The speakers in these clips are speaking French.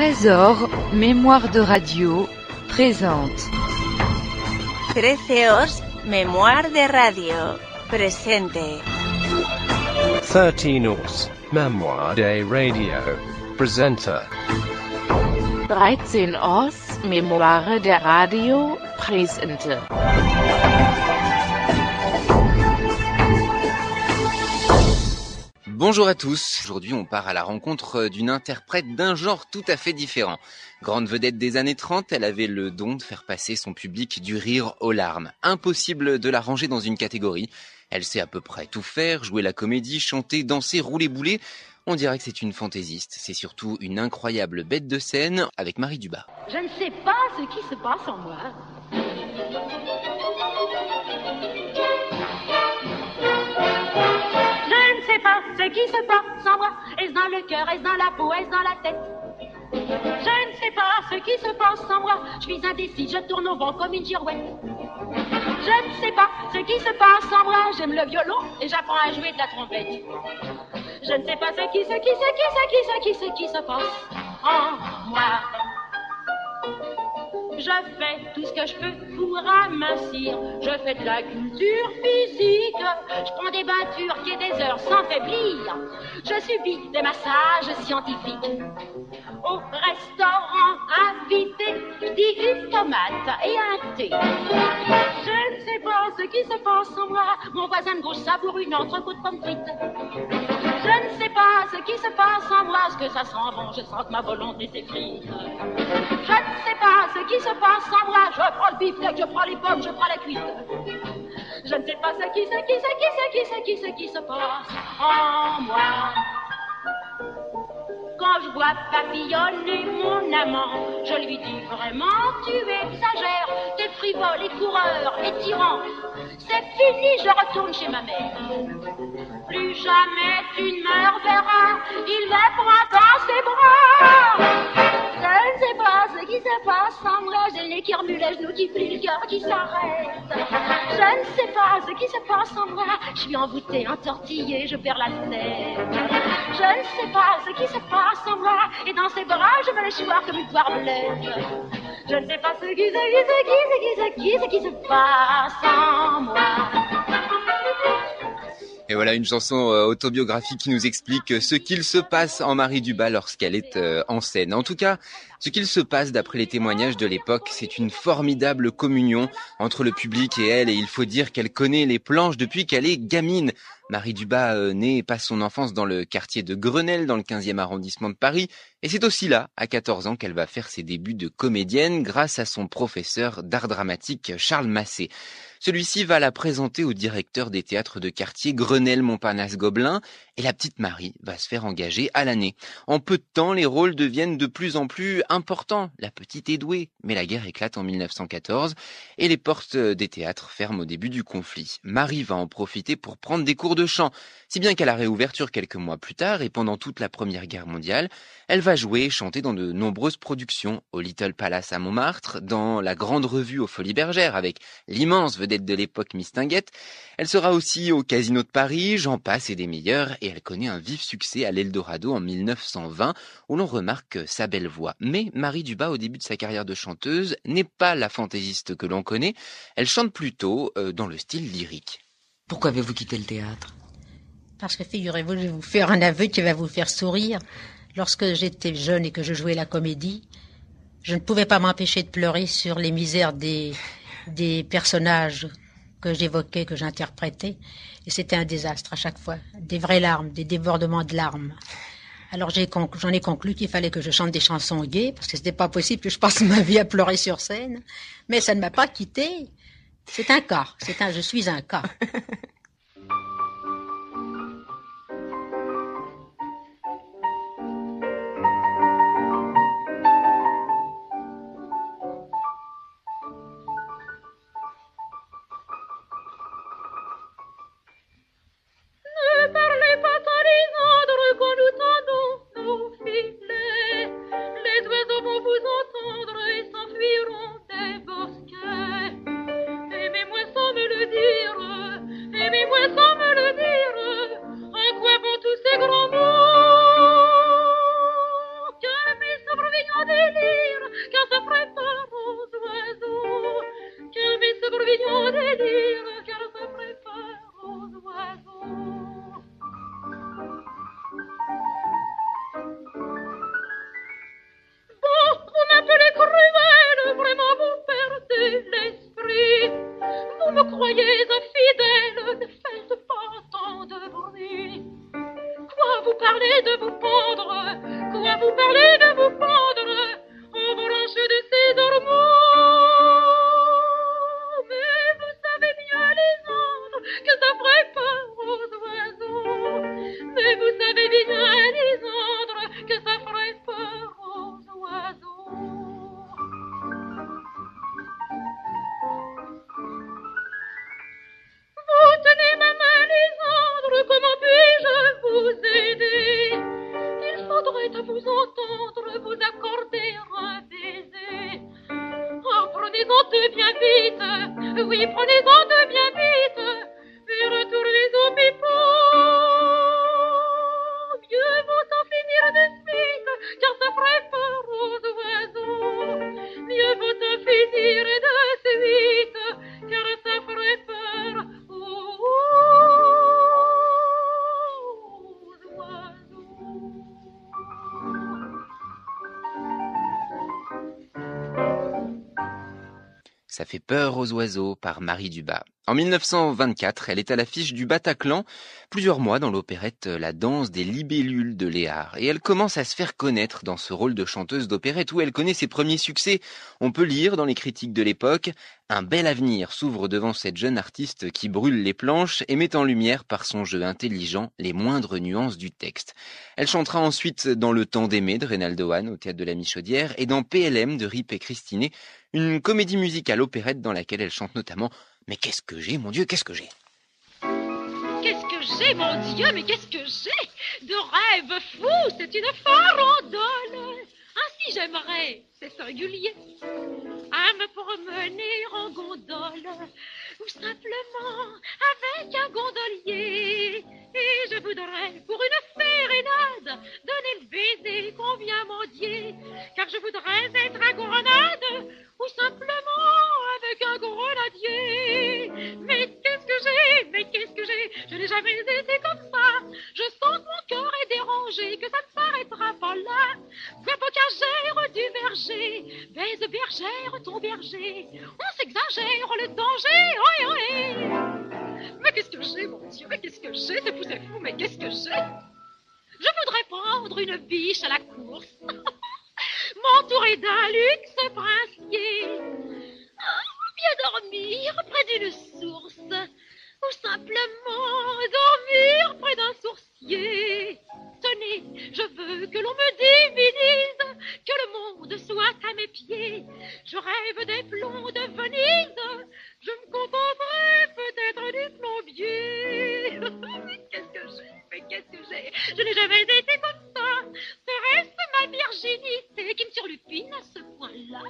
Trésor, mémoire de radio, présente. 13 mémoire de radio, presente. 13 mémoire de radio, presente. 13 mémoire de radio, presente. Bonjour à tous, aujourd'hui on part à la rencontre d'une interprète d'un genre tout à fait différent. Grande vedette des années 30, elle avait le don de faire passer son public du rire aux larmes. Impossible de la ranger dans une catégorie. Elle sait à peu près tout faire, jouer la comédie, chanter, danser, rouler boulet. On dirait que c'est une fantaisiste, c'est surtout une incroyable bête de scène avec Marie Dubas. Je ne sais pas ce qui se passe en moi. Ce qui se passe en moi, est-ce dans le cœur, est-ce dans la peau, est-ce dans la tête? Je ne sais pas ce qui se passe en moi, je suis indécis, je tourne au vent comme une girouette. Je ne sais pas ce qui se passe en moi, j'aime le violon et j'apprends à jouer de la trompette. Je ne sais pas ce qui se passe en moi. Je fais tout ce que je peux pour amincir. Je fais de la culture physique. Je prends des bains turcs et des heures sans faiblir. Je subis des massages scientifiques. Au restaurant invité, je dis une tomate et un thé. Je ne sais pas ce qui se passe en moi. Mon voisin de gauche savoure une entrecôte pomme frite. Je ne sais pas ce qui se passe en moi. Est-ce que ça sent bon? Je sens que ma volonté s'effrite. Je ne sais pas ce qui se passe en moi. Je prends le bifteck, je prends les pommes, je prends la cuite. Je ne sais pas ce qui se passe en moi. Quand je vois papillonner mon amant, je lui dis vraiment, tu exagères, t'es frivole et coureur et tyran. C'est fini, je retourne chez ma mère. Plus jamais tu ne me reverras, il me prend dans ses bras. Je ne sais pas ce qui se passe en moi, j'ai le nez qui remue, les genoux qui plient, le cœur qui s'arrête. Je ne sais pas ce qui se passe en moi, je suis envoûtée, entortillée, je perds la tête. Je ne sais pas ce qui se passe en moi, et dans ses bras, je me laisse voir comme une poire blette. Je ne sais pas ce qui se passe en moi. Et voilà une chanson autobiographique qui nous explique ce qu'il se passe en Marie Dubas lorsqu'elle est en scène. En tout cas, ce qu'il se passe d'après les témoignages de l'époque, c'est une formidable communion entre le public et elle. Et il faut dire qu'elle connaît les planches depuis qu'elle est gamine. Marie Dubas naît et passe son enfance dans le quartier de Grenelle, dans le 15e arrondissement de Paris. Et c'est aussi là, à 14 ans, qu'elle va faire ses débuts de comédienne grâce à son professeur d'art dramatique, Charles Massé. Celui-ci va la présenter au directeur des théâtres de quartier Grenelle-Montparnasse-Gobelin et la petite Marie va se faire engager à l'année. En peu de temps, les rôles deviennent de plus en plus importants. La petite est douée, mais la guerre éclate en 1914 et les portes des théâtres ferment au début du conflit. Marie va en profiter pour prendre des cours de chant, si bien qu'à la réouverture quelques mois plus tard et pendant toute la Première Guerre mondiale, elle va jouer et chanter dans de nombreuses productions, au Little Palace à Montmartre, dans la Grande Revue aux Folies Bergères avec l'immense vedette de l'époque Miss Tinguette. Elle sera aussi au Casino de Paris, j'en passe et des meilleurs, et elle connaît un vif succès à l'Eldorado en 1920, où l'on remarque sa belle voix. Mais Marie Dubas, au début de sa carrière de chanteuse, n'est pas la fantaisiste que l'on connaît, elle chante plutôt dans le style lyrique. Pourquoi avez-vous quitté le théâtre? Parce que figurez-vous, je vais vous faire un aveu qui va vous faire sourire. Lorsque j'étais jeune et que je jouais la comédie, je ne pouvais pas m'empêcher de pleurer sur les misères des personnages que j'évoquais, que j'interprétais. Et c'était un désastre à chaque fois. Des vraies larmes, des débordements de larmes. Alors j'en ai conclu qu'il fallait que je chante des chansons gaies, parce que c'était pas possible que je passe ma vie à pleurer sur scène. Mais ça ne m'a pas quitté. C'est un cas. Je suis un cas. Aimez-moi sans me le dire, mignon délire, car ça préfère aux oiseaux. Bon, vous m'appelez cruelle, vraiment vous perdez l'esprit. Vous me croyez infidèle, ne faites pas tant de bruit. Quoi vous parlez de vous pendre, quoi vous parlez de vous pendre, aux branches de ces ormeaux. Mais vous savez bien les anges que ça ferait peur aux oiseaux. Mais vous savez bien les anges que ça ferait peur aux oiseaux. Vous tenez ma main, Lysandre, comment puis-je vous aider? Il faudrait à vous entendre vous accorder un baiser. Oh, prenez-en deux bien vite, oui, prenez-en deux bien vite, et retournez au pipeau. Mieux vaut en finir de suite, car ça ferait peur aux oiseaux. Mieux vaut en finir de suite, car ça ferait peur aux oiseaux. Ça fait peur aux oiseaux par Marie Dubas. En 1924, elle est à l'affiche du Bataclan, plusieurs mois dans l'opérette La danse des libellules de Léard. Et elle commence à se faire connaître dans ce rôle de chanteuse d'opérette où elle connaît ses premiers succès. On peut lire dans les critiques de l'époque, un bel avenir s'ouvre devant cette jeune artiste qui brûle les planches et met en lumière par son jeu intelligent les moindres nuances du texte. Elle chantera ensuite dans Le temps d'aimer de Reynaldo Hahn au théâtre de la Michaudière et dans PLM de Rip et Christinet, une comédie musicale opérette dans laquelle elle chante notamment « Mais qu'est-ce que j'ai, mon Dieu, qu'est-ce que j'ai ?» Qu'est-ce que j'ai, mon Dieu, mais qu'est-ce que j'ai de rêve fou, c'est une farandole. Ainsi j'aimerais, c'est singulier, à me promener en gondole, ou simplement avec un gondolier. Et je voudrais, pour une sérénade, donner le baiser qu'on vient mendier, car je voudrais être à grenade, ou simplement avec un grenadier. Mais qu'est-ce que j'ai, mais qu'est-ce que j'ai, je n'ai jamais été comme ça. Je sens que mon cœur est dérangé, que ça ne s'arrêtera pas là. Vois bocagère du verger, baise bergère ton berger, on s'exagère le danger, oi, oi. Mais qu'est-ce que j'ai, mon Dieu, mais qu'est-ce que j'ai, c'est fou, mais qu'est-ce que j'ai? Je voudrais prendre une biche à la course, m'entourer d'un luxe princier, bien dormir près d'une source, ou simplement dormir près d'un sourcier. Tenez, je veux que l'on me divinise, que le monde soit à mes pieds. Je rêve des plombs de Venise, je me contenterai peut-être du plombier. Mais qu'est-ce que j'ai, mais qu'est-ce que j'ai, je n'ai jamais été comme ça. Serait-ce ma virginité qui me surlupine à ce point-là?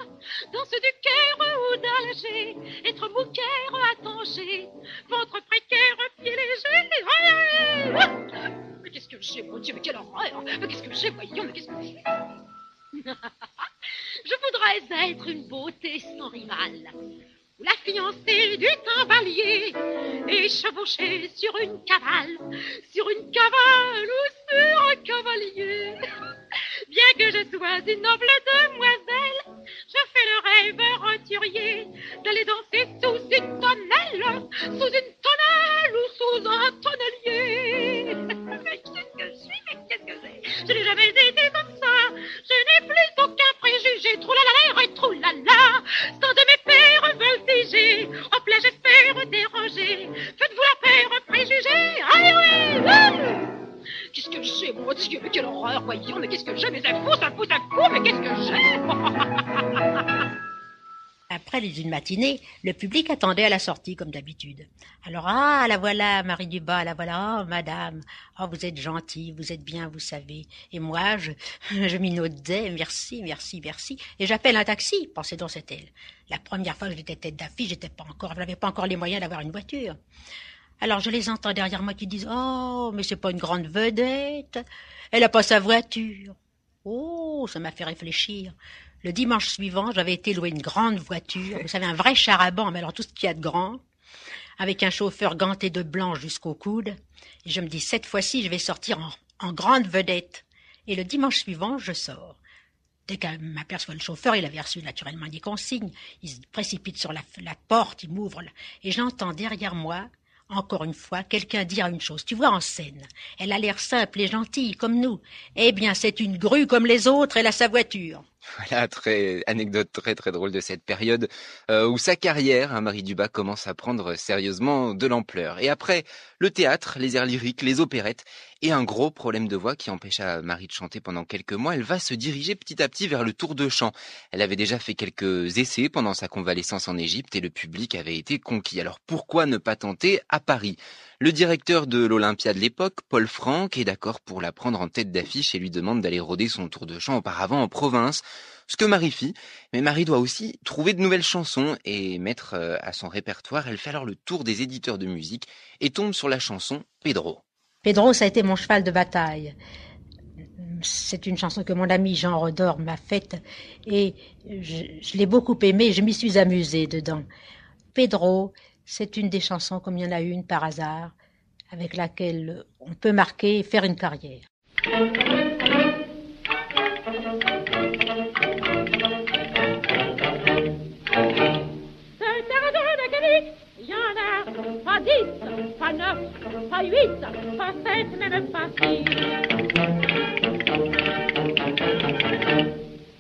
Danse du Caire ou d'Alger, être mouquère à Tanger, ventre précaire, pied léger. Mais qu'est-ce que j'ai, mon Dieu, mais quelle horreur! Mais qu'est-ce que j'ai, voyons, mais qu'est-ce que j'ai? Je voudrais être une beauté sans rival, la fiancée du timbalier, et chevaucher sur une cavale ou sur un cavalier. Bien que je sois une noble demoiselle, je fais le rêve roturier d'aller danser sous une tonnelle ou sous un tonnelier. Mais qu'est-ce que je suis, mais qu'est-ce que j'ai? Je n'ai jamais été comme ça. Je n'ai plus aucun préjugé. Troulala et troulala. Sans de mes pères veulent figer. En plein j'espère déranger. Faites-vous la paire, préjugés. Allez, oui. Qu'est-ce que j'ai, mon Dieu, mais quelle horreur, voyons, mais qu'est-ce que j'ai, mais c'est fou, mais qu'est-ce que j'ai? Après une matinée, le public attendait à la sortie, comme d'habitude. Alors, ah, la voilà, Marie Dubas, la voilà, oh, madame, oh, vous êtes gentille, vous êtes bien, vous savez. Et moi, je minaudais, merci, et j'appelle un taxi, pensez donc, c'est elle. La première fois que j'étais tête d'affiche, je n'avais pas encore les moyens d'avoir une voiture. Alors, je les entends derrière moi qui disent « Oh, mais c'est pas une grande vedette, elle a pas sa voiture. » Oh, ça m'a fait réfléchir. Le dimanche suivant, j'avais été louer une grande voiture, vous savez, un vrai char à banc, mais alors tout ce qu'il y a de grand, avec un chauffeur ganté de blanc jusqu'au coude. Et je me dis, cette fois-ci, je vais sortir en grande vedette. Et le dimanche suivant, je sors. Dès qu'elle m'aperçoit le chauffeur, il avait reçu naturellement des consignes. Il se précipite sur la porte, il m'ouvre. Et j'entends derrière moi, encore une fois, quelqu'un dire une chose. Tu vois, en scène, elle a l'air simple et gentille, comme nous. Eh bien, c'est une grue comme les autres, elle a sa voiture. Voilà, anecdote très très drôle de cette période où sa carrière, Marie Dubas, commence à prendre sérieusement de l'ampleur. Et après, le théâtre, les airs lyriques, les opérettes et un gros problème de voix qui empêcha Marie de chanter pendant quelques mois, elle va se diriger petit à petit vers le tour de chant. Elle avait déjà fait quelques essais pendant sa convalescence en Égypte et le public avait été conquis. Alors pourquoi ne pas tenter à Paris ? Le directeur de l'Olympia de l'époque, Paul Franck, est d'accord pour la prendre en tête d'affiche et lui demande d'aller rôder son tour de chant auparavant en province. Ce que Marie fit, mais Marie doit aussi trouver de nouvelles chansons et mettre à son répertoire. Elle fait alors le tour des éditeurs de musique et tombe sur la chanson Pedro. Pedro, ça a été mon cheval de bataille. C'est une chanson que mon ami Jean Rodor m'a faite et je l'ai beaucoup aimée, je m'y suis amusée dedans. Pedro, c'est une des chansons, comme il y en a une par hasard, avec laquelle on peut marquer et faire une carrière. Il y en a pas 10, pas 9, pas 8, pas 7, même pas 6.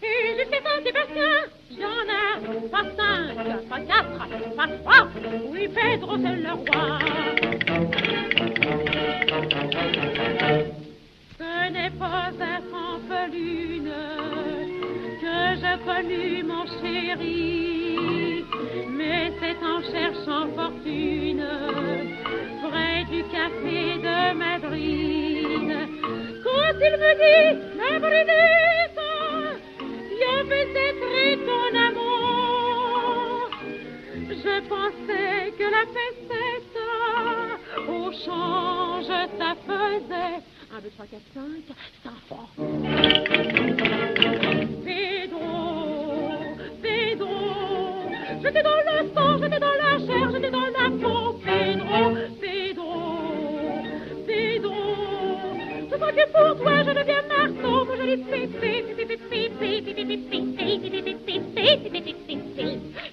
Et jusqu'à Saint-Sébastien, il y en a pas 5, pas 4, pas 3. Oui, Pedro, c'est le roi. Ce n'est pas un fanfelune que je connus, mon chéri, mais c'est en cherchant fortune près du café de Madrid. Quand il me dit, la brunette, je vais être ton amour, je pensais que la fessette au change ça faisait 1, 2, 3, 4, 5, 100 francs. Pedro, j'étais dans le sang, j'étais dans la chair, j'étais dans la peau. Pedro, je crois que pour toi je deviens marteau, que je dis pipi.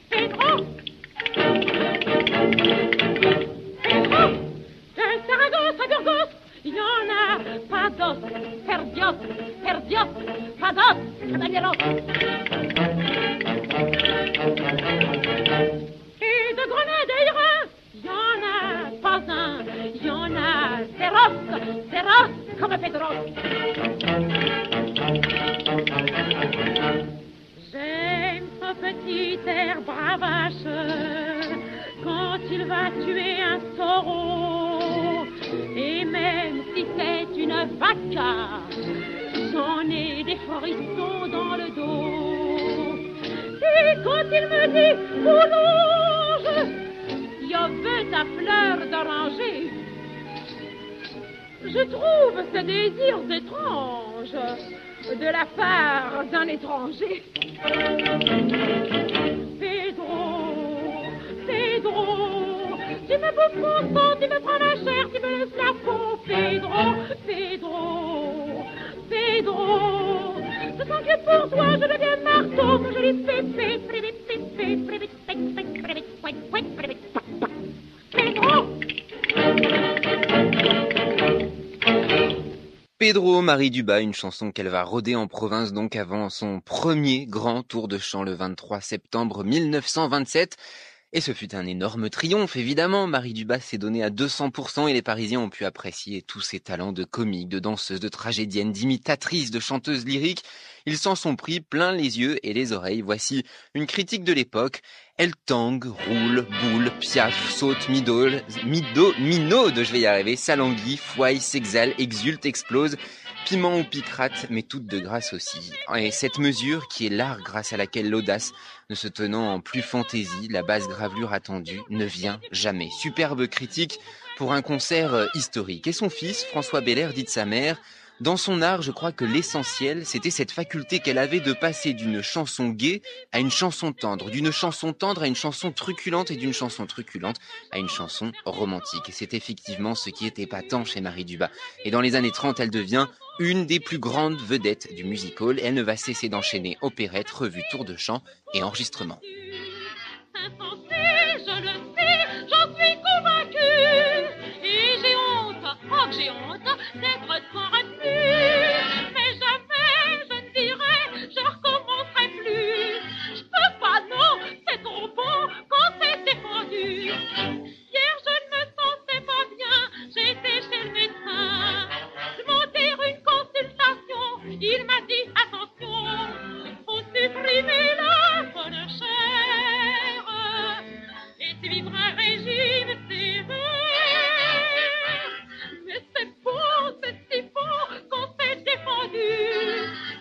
Pedro, de Saragosse à Burgos, il y en a pas dos, perdios, pas dos, caballeros. Et de Grenade à Iran, il y en a pas un, il y en a zéros, comme Pedro. J'aime ce petit air bravache quand il va tuer un taureau. Et même si c'est une vaca, j'en ai des frissons dans le dos. Et quand il me dit, Boulange, je veux ta fleur d'oranger, je trouve ce désir étrange de la part d'un étranger. Pedro, tu me bouffes mon sang, tu me prends ma chair, tu me laisses la peau. Pedro, je sens que pour toi je deviens marteau, que je dis Pedro, Marie Dubas, une chanson qu'elle va rôder en province donc avant son premier grand tour de chant le 23 septembre 1927. Et ce fut un énorme triomphe, évidemment. Marie Dubas s'est donnée à 200% et les Parisiens ont pu apprécier tous ses talents de comique, de danseuse, de tragédienne, d'imitatrice, de chanteuse lyrique. Ils s'en sont pris plein les yeux et les oreilles. Voici une critique de l'époque. Elle tangue, roule, boule, piaffe, saute, minaude, je vais y arriver, s'alanguit, fouaille, s'exhale, exulte, explose. Piment ou picrate, mais toutes de grâce aussi. Et cette mesure qui est l'art grâce à laquelle l'audace, ne se tenant en plus fantaisie, la basse gravelure attendue, ne vient jamais. Superbe critique pour un concert historique. Et son fils, François Belair, dit de sa mère, Dans son art, je crois que l'essentiel, c'était cette faculté qu'elle avait de passer d'une chanson gaie à une chanson tendre, d'une chanson tendre à une chanson truculente et d'une chanson truculente à une chanson romantique. Et c'est effectivement ce qui était patent chez Marie Dubas. Et dans les années 30, elle devient une des plus grandes vedettes du music-hall. Elle ne va cesser d'enchaîner opérettes, revues, tours de chant et enregistrements. Je le sais, j'en suis convaincue. Et j'ai honte, oh que j'ai honte, d'être sans refus. Mais jamais je ne dirai, je recommencerai plus. Je peux pas, non, c'est trop bon quand c'est défendu. Hier je ne me sentais pas bien, j'étais chez le médecin. Demander une consultation, il m'a dit attention, faut supprimer la bonne chair. Et vivre un régime sévère. Mais c'est si bon qu'on s'est défendu.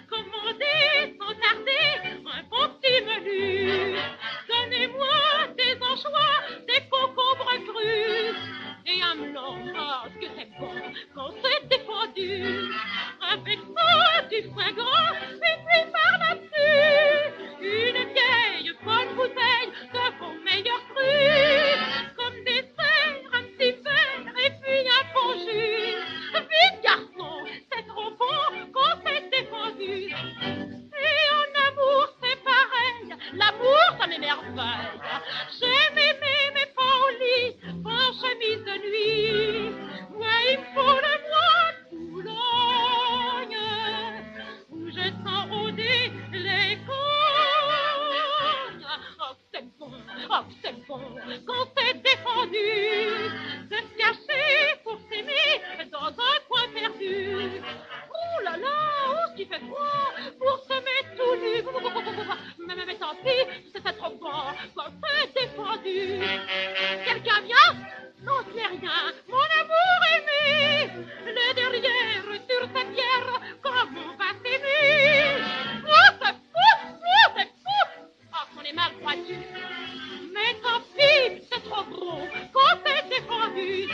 Commandez sans tarder un bon petit menu. Donnez-moi des anchois, des concombres crus. Et un melon, parce que c'est bon qu'on s'est défendu. Avec ça, du foie gras, et puis par là-dessus, une vieille bonne bouteille de vos meilleurs crus. Comme dessert, un petit verre et puis un bon jus. Vite garçon, c'est trop bon qu'on s'est défendu. Et en amour c'est pareil, l'amour ça m'émerveille. J'aime aimer mais pas au lit, pas en chemise de nuit. Ouais, il faut le mois de Boulogne, où je sens rôder les cognes. Oh c'est bon, qu'on s'est défendu. De se cacher pour s'aimer dans un coin perdu. Oh là là, oh ce qui fait froid, pour se mettre tout nu. Mais tant pis, c'est trop bon, qu'on s'est défendu. Quelqu'un vient? Non, ce n'est rien, mon amour aimé. Le derrière sur cette pierre, comme on va s'aimer. Oh c'est fou, oh qu'on est mal croitu. Mais tant pis, c'est trop bon, qu'on s'est défendu.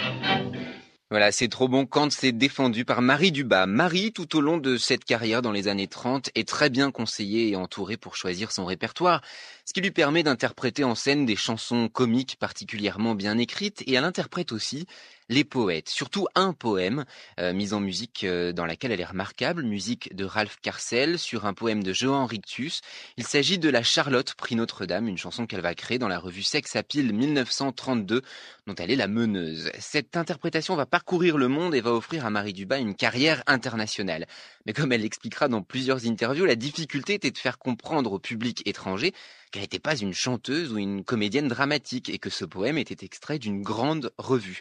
Voilà, c'est trop bon quand c'est défendu par Marie Dubas. Marie, tout au long de cette carrière dans les années 30, est très bien conseillée et entourée pour choisir son répertoire, ce qui lui permet d'interpréter en scène des chansons comiques particulièrement bien écrites, et elle interprète aussi les poètes, surtout un poème mis en musique dans laquelle elle est remarquable, musique de Ralph Carcel sur un poème de Johan Rictus. Il s'agit de La Charlotte, prix Notre-Dame, une chanson qu'elle va créer dans la revue Sex Appeal 1932, dont elle est la meneuse. Cette interprétation va parcourir le monde et va offrir à Marie Dubas une carrière internationale. Mais comme elle l'expliquera dans plusieurs interviews, la difficulté était de faire comprendre au public étranger qu'elle n'était pas une chanteuse ou une comédienne dramatique et que ce poème était extrait d'une grande revue.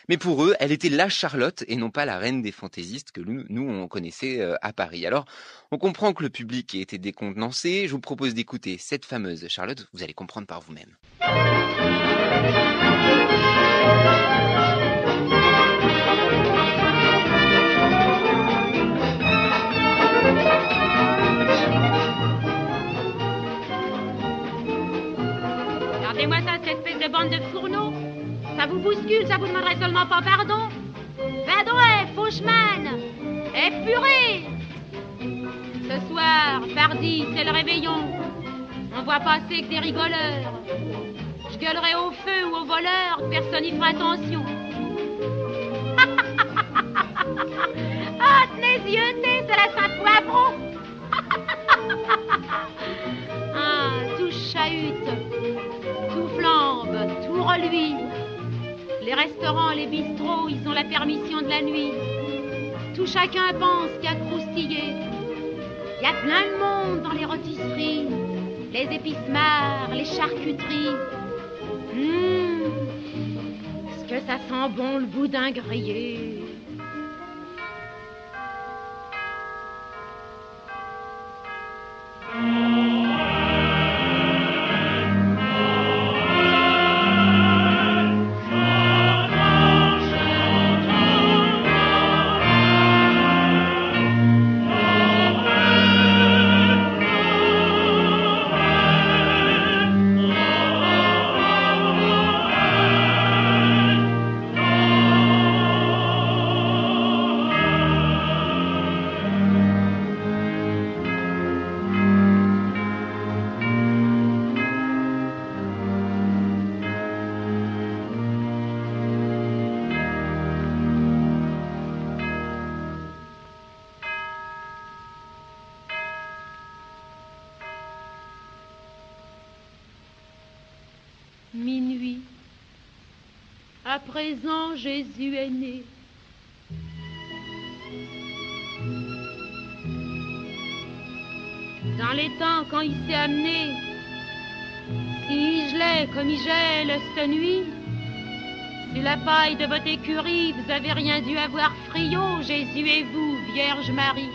Mais pour eux, elle était la Charlotte et non pas la reine des fantaisistes que nous on connaissait à Paris. Alors, on comprend que le public était décontenancé. Je vous propose d'écouter cette fameuse Charlotte, vous allez comprendre par vous-même. Regardez-moi ça, cette espèce de bande de fourneaux. Ça vous bouscule, ça vous demanderait seulement pas pardon. Va donc, faucheman, purée. Ce soir, pardi, c'est le réveillon. On voit passer que des rigoleurs. Je gueulerai au feu ou au voleur, personne n'y fera attention. Ah, tenez yeux, c'est la Saint-Poivron. Ah, tout chahute, tout flambe, tout reluit. Les restaurants, les bistrots, ils ont la permission de la nuit. Tout chacun pense qu'il y a croustillé. Il y a plein de monde dans les rôtisseries, les épices-mares, les charcuteries. Est-ce que ça sent bon le boudin grillé? Minuit. À présent, Jésus est né. Dans les temps, quand il s'est amené, si je l'ai comme il gèle cette nuit, sur la paille de votre écurie, vous avez rien dû avoir friot, Jésus et vous, Vierge Marie.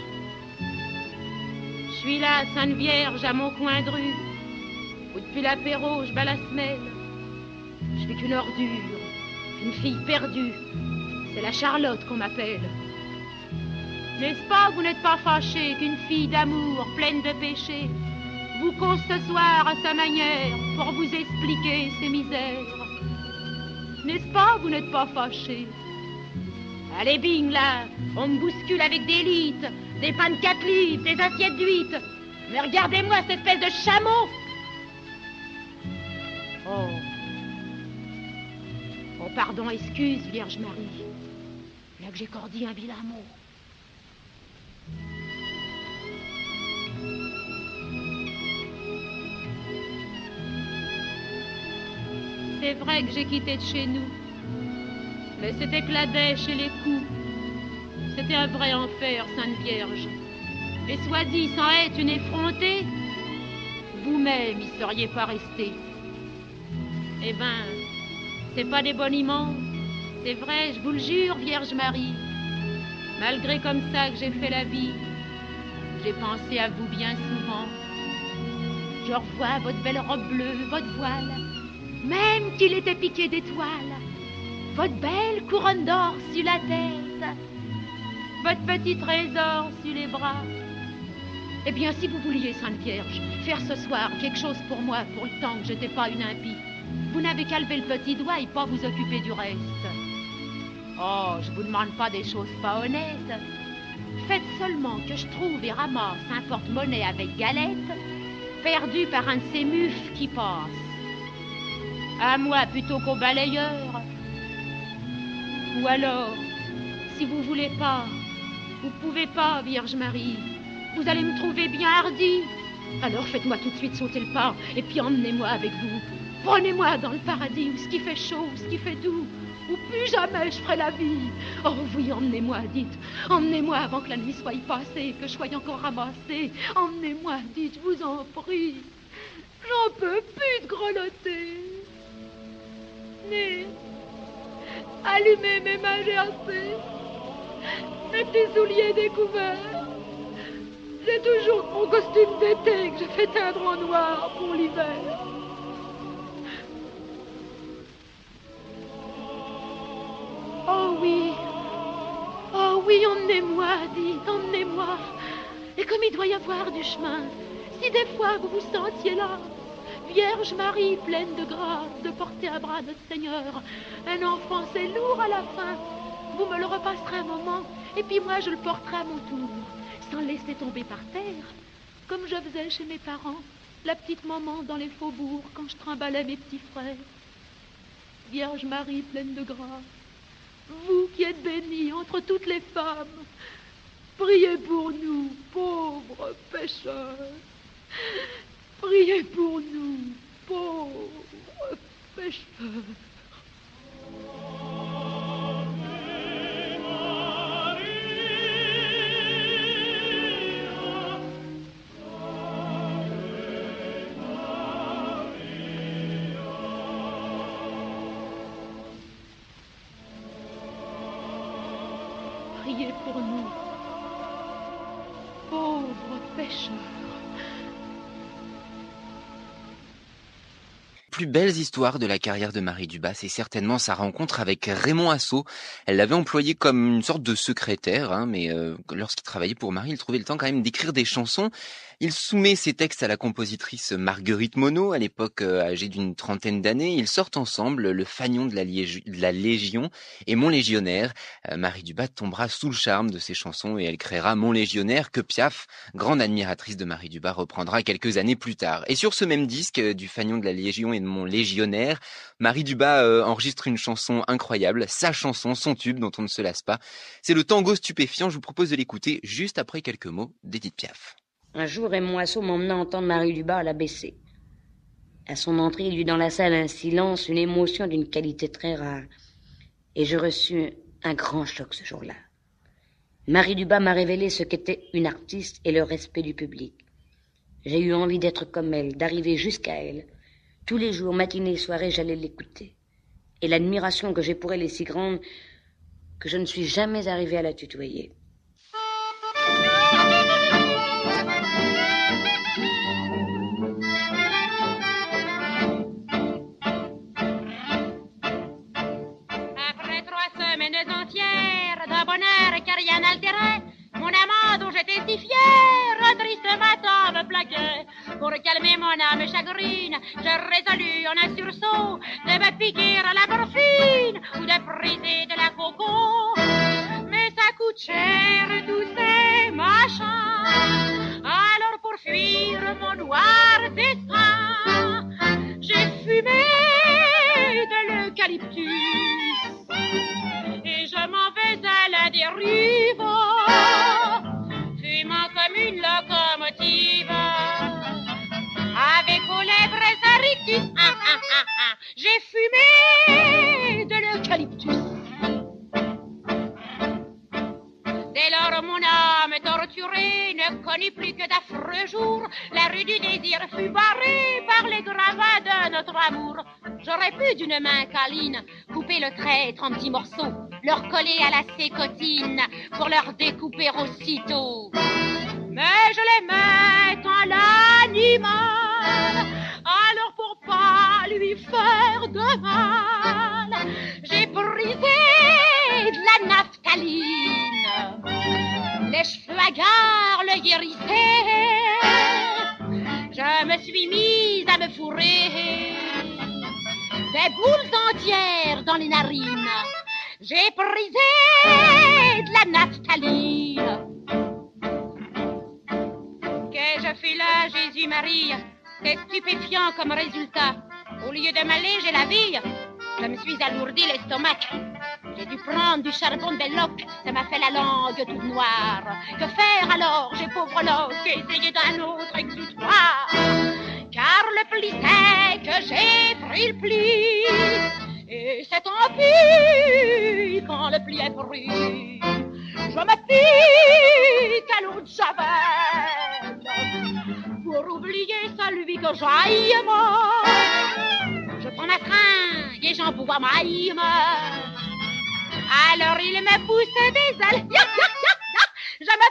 Je suis là, Sainte Vierge, à mon coin de rue, où depuis l'apéro, je bats la semelle. Je suis qu'une ordure, une fille perdue, c'est la Charlotte qu'on m'appelle. N'est-ce pas que vous n'êtes pas fâché qu'une fille d'amour pleine de péché vous conte ce soir à sa manière pour vous expliquer ses misères? N'est-ce pas que vous n'êtes pas fâché? Allez bing là, on me bouscule avec des litres, des pains de 4 livres, des assiettes d'huîtres. Mais regardez-moi cette espèce de chameau! Oh, pardon, excuse, Vierge Marie. Là que j'ai cordé un vilain mot. C'est vrai que j'ai quitté de chez nous, mais c'était que la dèche et les coups. C'était un vrai enfer, Sainte Vierge. Et soit dit sans être une effrontée, vous-même y seriez pas resté. Eh ben, c'est pas des boniments, c'est vrai, je vous le jure, Vierge Marie. Malgré comme ça que j'ai fait la vie, j'ai pensé à vous bien souvent. Je revois votre belle robe bleue, votre voile, même qu'il était piqué d'étoiles, votre belle couronne d'or sur la tête, votre petit trésor sur les bras. Eh bien, si vous vouliez, Sainte Vierge, faire ce soir quelque chose pour moi, pour le temps que je n'étais pas une impie, vous n'avez qu'à lever le petit doigt et pas vous occuper du reste. Oh, je vous demande pas des choses pas honnêtes. Faites seulement que je trouve et ramasse un porte-monnaie avec galette, perdu par un de ces mufs qui passe. À moi plutôt qu'au balayeur. Ou alors, si vous voulez pas, vous pouvez pas, Vierge Marie, vous allez me trouver bien hardie. Alors faites-moi tout de suite sauter le pas et puis emmenez-moi avec vous. Prenez-moi dans le paradis où ce qui fait chaud, où ce qui fait doux, où plus jamais je ferai la vie. Oh oui, emmenez-moi, dites. Emmenez-moi avant que la nuit soit passée, que je sois encore ramassée. Emmenez-moi, dites, je vous en prie. J'en peux plus de grelotter. Venez, allumez mes mains gercées, mes petits souliers découverts. J'ai toujours mon costume d'été que j'ai fait teindre en noir pour l'hiver. Oh oui, emmenez-moi, dites, emmenez-moi. Et comme il doit y avoir du chemin, si des fois vous vous sentiez là, Vierge Marie pleine de grâce, de porter à bras notre Seigneur, un enfant c'est lourd à la fin, vous me le repasserez un moment, et puis moi je le porterai à mon tour, sans le laisser tomber par terre, comme je faisais chez mes parents, la petite maman dans les faubourgs, quand je trimballais mes petits frères. Vierge Marie pleine de grâce, vous qui êtes bénie entre toutes les femmes, priez pour nous, pauvres pécheurs. Priez pour nous, pauvres pécheurs. Priez pour nous, pauvres pécheurs. Plus belles histoires de la carrière de Marie Dubas, c'est certainement sa rencontre avec Raymond Assaut. Elle l'avait employé comme une sorte de secrétaire, mais lorsqu'il travaillait pour Marie, il trouvait le temps quand même d'écrire des chansons. Il soumet ses textes à la compositrice Marguerite Monod, à l'époque âgée d'une trentaine d'années. Ils sortent ensemble Le Fagnon de la Légion et Mon Légionnaire. Marie Dubas tombera sous le charme de ces chansons et elle créera Mon Légionnaire que Piaf, grande admiratrice de Marie Dubas, reprendra quelques années plus tard. Et sur ce même disque du Fagnon de la Légion et de Mon Légionnaire, Marie Dubas enregistre une chanson incroyable, sa chanson, son tube dont on ne se lasse pas. C'est le Tango stupéfiant, je vous propose de l'écouter juste après quelques mots d'Édith Piaf. Un jour, Raymond Assaut m'emmena entendre Marie Dubas à l'ABC. À son entrée, il y eut dans la salle un silence, une émotion d'une qualité très rare. Et je reçus un grand choc ce jour-là. Marie Dubas m'a révélé ce qu'était une artiste et le respect du public. J'ai eu envie d'être comme elle, d'arriver jusqu'à elle. Tous les jours, matinée et soirée, j'allais l'écouter. Et l'admiration que j'ai pour elle est si grande que je ne suis jamais arrivée à la tutoyer. Après 3 semaines entières de bonheur car rien n'altérait, mon amant dont j'étais si fière, un triste matin me plaquait. Pour calmer mon âme chagrine, je résolus en un sursaut de me piquer à la morphine ou de briser de la coco. Mais ça coûte cher tous ces machins. Alors pour fuir mon noir destin, j'ai fumé de l'eucalyptus et je m'en vais à la dérive, fumant comme une locomotive, avec aux lèvres un rictus. J'ai fumé de l'eucalyptus. Dès lors mon âme torturée ne connut plus que d'affreux jours. La rue du désir fut barrée par les gravats de notre amour. J'aurais pu d'une main câline couper le traître en petits morceaux, leur coller à la sécotine pour leur découper aussitôt. Mais je l'aimais en l'animal, alors pour pas lui faire de mal, j'ai brisé de la naphtaline. Les cheveux hagards, le hérissé, je me suis mise à me fourrer des boules entières dans les narines. J'ai brisé de la naphtaline. Qu'ai-je fait là, Jésus-Marie? C'est stupéfiant comme résultat. Au lieu de m'alléger la vie, je me suis alourdi l'estomac. J'ai dû prendre du charbon de belloc, ça m'a fait la langue toute noire. Que faire alors, j'ai pauvre loc, essayer d'un autre exutoire. Car le pli c'est que j'ai pris le pli, et c'est tant pis quand le pli est pris. Je me pique à l'eau de javel pour oublier celui que j'aime. Je prends ma fringue et j'en pouvoir m'aime. Alors il me pousse des ailes. Yap, yap, yap, yap. Je me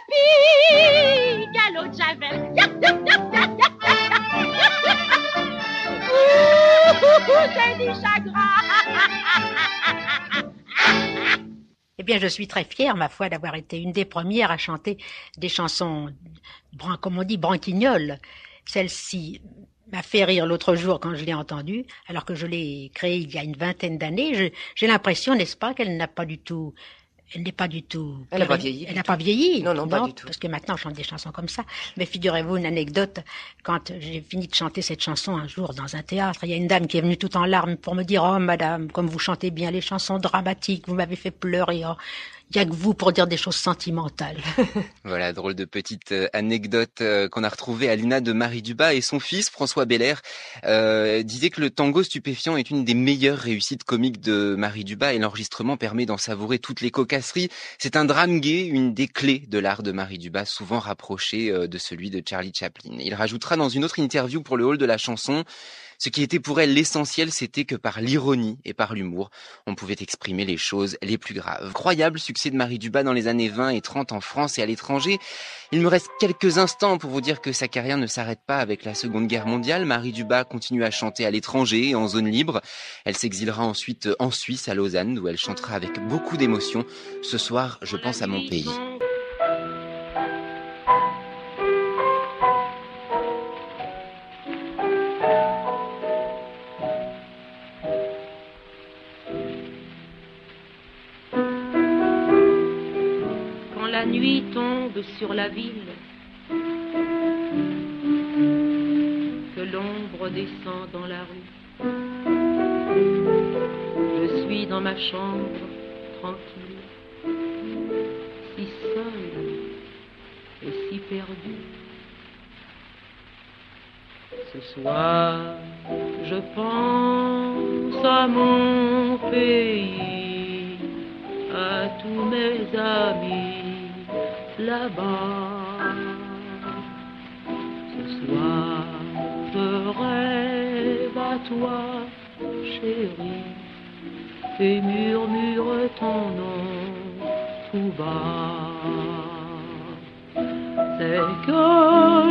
pique à l'eau de javel. Yap, yap, yap, yap, yap, yap, yap. J'ai du chagrin. Eh bien, je suis très fière, ma foi, d'avoir été une des premières à chanter des chansons, comme on dit, branquignoles. Celle-ci m'a fait rire l'autre jour quand je l'ai entendue, alors que je l'ai créée il y a une 20aine d'années. J'ai l'impression, n'est-ce pas, qu'elle n'a pas du tout... Elle n'est pas du tout... Elle n'a pas vieilli. Elle n'a pas vieilli. Non, pas du tout. Parce que maintenant, on chante des chansons comme ça. Mais figurez-vous, une anecdote, quand j'ai fini de chanter cette chanson un jour dans un théâtre, il y a une dame qui est venue tout en larmes pour me dire « Oh, madame, comme vous chantez bien les chansons dramatiques, vous m'avez fait pleurer. Oh, il n'y a que vous pour dire des choses sentimentales. » Voilà, drôle de petite anecdote qu'on a retrouvée à l'INA de Marie Dubas, et son fils, François Belair, disait que le tango stupéfiant est une des meilleures réussites comiques de Marie Dubas, et l'enregistrement permet d'en savourer toutes les cocasseries. C'est un drame gai, une des clés de l'art de Marie Dubas, souvent rapproché de celui de Charlie Chaplin. Il rajoutera dans une autre interview pour le Hall de la chanson: ce qui était pour elle l'essentiel, c'était que par l'ironie et par l'humour, on pouvait exprimer les choses les plus graves. Incroyable succès de Marie Dubas dans les années 20 et 30 en France et à l'étranger. Il me reste quelques instants pour vous dire que sa carrière ne s'arrête pas avec la Seconde Guerre mondiale. Marie Dubas continue à chanter à l'étranger et en zone libre. Elle s'exilera ensuite en Suisse, à Lausanne, où elle chantera avec beaucoup d'émotion. Ce soir, je pense à mon pays. La nuit tombe sur la ville, que l'ombre descend dans la rue. Je suis dans ma chambre, tranquille, si seule et si perdue. Ce soir, je pense à mon pays, à tous mes amis là-bas. Ce soir, je rêve à toi, chérie, et murmure ton nom tout bas. C'est que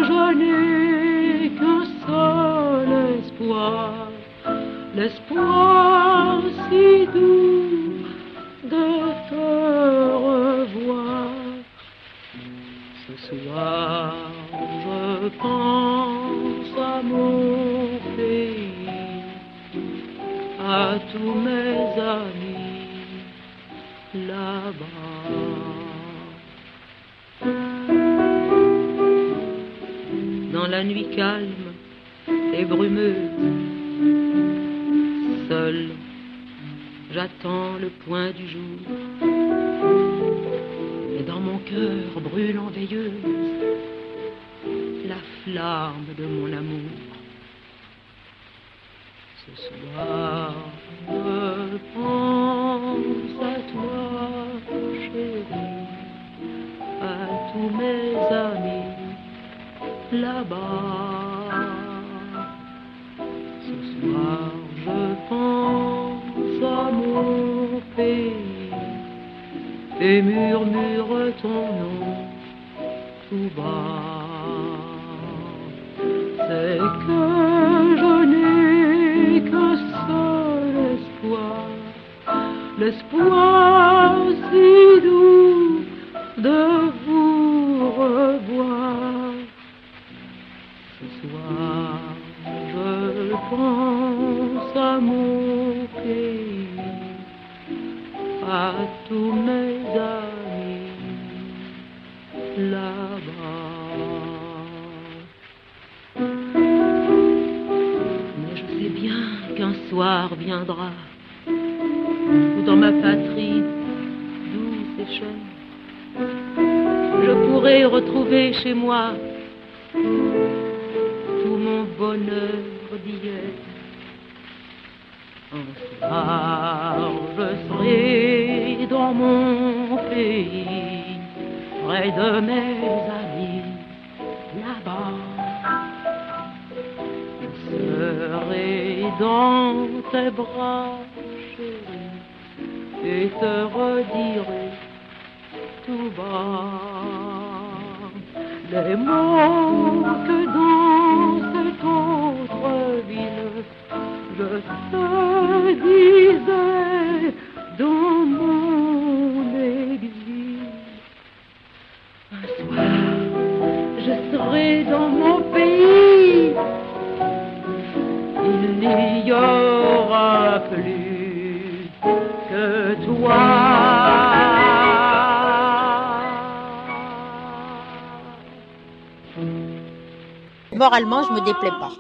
je n'ai qu'un seul espoir, l'espoir si doux de te revoir. Ce soir, je pense à mon pays, à tous mes amis là-bas. Dans la nuit calme et brumeuse, seul, j'attends le point du jour. Et dans mon cœur brûlant veilleuse, la flamme de mon amour. Ce soir, je pense à toi, chérie, à tous mes amis là-bas. Ce soir, je pense à mon pays et murmure ton nom tout bas. C'est que je n'ai qu'un seul espoir, l'espoir si doux de vous revoir. Ce soir, je pense à mon pays, à tous mes amis là-bas. Mais je sais bien qu'un soir viendra où dans ma patrie douce et chère, je pourrai retrouver chez moi tout mon bonheur d'hier. Un soir, je serai dans mon pays, près de mes amis là-bas. Je serai dans tes bras, chérie, et te redirai tout bas les mots que dans cette autre ville je te disais dans mon exil. Un soir, je serai dans mon pays, il n'y aura plus que toi. Moralement, je me déplais pas.